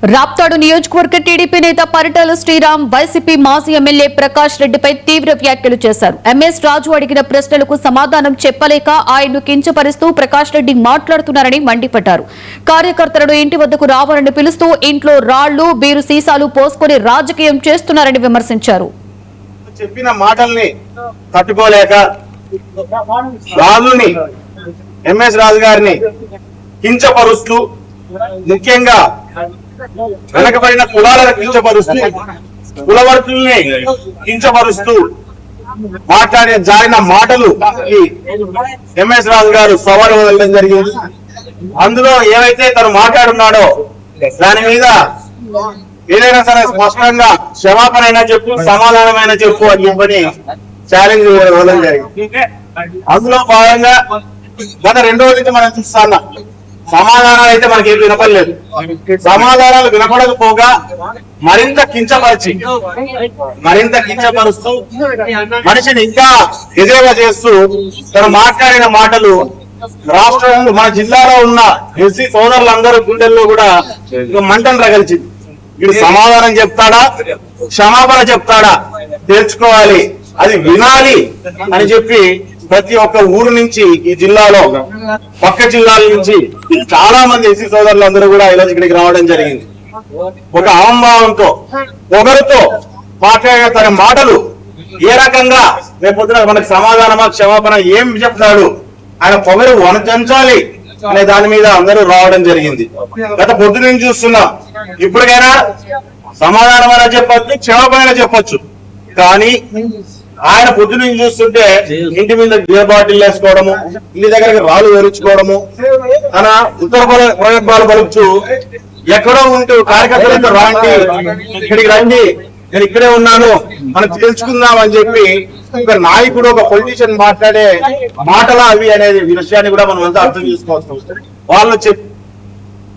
రాప్తాడు నియోజకవర్గ టీడీపీ నేత పరిటాల శ్రీరామ్ వైసీపీ మాజీ ఎమ్మెల్యే ప్రకాష్ రెడ్డిపై తీవ్ర వ్యాఖ్యలు చేశారు. ఎంఎస్ రాజు అడిగిన ప్రశ్నలకు సమాధానం చెప్పలేక ఆయన్ను కించపరుస్తూ ప్రకాష్ రెడ్డి మాట్లాడుతున్నారని మండిపడ్డారు. కార్యకర్తలను ఇంటి వద్దకు రావాలని పిలుస్తూ ఇంట్లో రాళ్లు బీరు సీసాలు పోసుకొని రాజకీయం చేస్తున్నారని విమర్శించారు. చెప్పిన మాటల్ని తట్టుకోలేక రాజుని ఎంఎస్ రాజు గారిని కించపరుస్తూ ముఖ్యంగా వెనకబడిన కులాలను కించపరుస్తూ కులవర్తుల్ని కించపరుస్తూ జారిన మాటలు ఎంఎస్ రాజు గారు సవాలు వదలడం జరిగింది. అందులో ఏవైతే తను మాట్లాడున్నాడో దాని మీద ఏదైనా సరే స్పష్టంగా క్షమాపణ అయినా చెప్పు, సమాధానమైనా చెప్పు అని చెప్పని ఛాలెంజ్ ఇవ్వడం జరిగింది. అందులో భాగంగా గత 2 రోజుల నుంచి మనం చూస్తున్నా సమాధానాలు అయితే మనకి ఏం వినపడలేదు. సమాధానాలు వినపడకపోగా మరింత కించపరుస్తూ మనిషిని ఇంకా ఎదురుగా చేస్తూ తను మాట్లాడిన మాటలు రాష్ట్రంలో మన జిల్లాలో ఉన్న ఎస్సీ సోదరులందరూ గుండెల్లో కూడా మంటను రగల్చింది. వీడు సమాధానం చెప్తాడా, క్షమాపణ చెప్తాడా తెలుసుకోవాలి, అది వినాలి అని చెప్పి ప్రతి ఒక్క ఊరు నుంచి ఈ జిల్లాలో పక్క జిల్లాల నుంచి చాలా మంది ఎస్సీ సోదరులందరూ కూడా ఈరోజు ఇక్కడికి రావడం జరిగింది. ఒక అహంభావంతో పొగరుతో మాట్లాడిన తన మాటలు ఏ రకంగా రేపొద్దున మనకు సమాధానమా క్షమాపణ ఏం చెప్తాడు, ఆయన పొగరు వనచంచాలి అనే దాని మీద అందరూ రావడం జరిగింది. గత పొద్దు నుంచి చూస్తున్నాం. ఇప్పటికైనా సమాధానం అయినా చెప్పచ్చు, క్షమాపణ చెప్పొచ్చు. కానీ ఆయన పొద్దు నుంచి చూస్తుంటే ఇంటి మీద బియర్ బాటిల్ వేసుకోవడము, ఇంటి దగ్గరికి రాళ్ళు వేరుచుకోవడము, తన ఉత్తర ప్రయోగాలు పలుకుతూ ఎక్కడో ఉంటూ కార్యకర్తలతో రాండి, ఇక్కడికి రండి, నేను ఇక్కడే ఉన్నాను, మనం తెలుసుకుందాం అని చెప్పి ఒక నాయకుడు, ఒక పొలిటీషియన్ మాట్లాడే మాటలా అవి అనేది విషయాన్ని కూడా మనం అంతా అర్థం చేసుకోవచ్చు. వాళ్ళు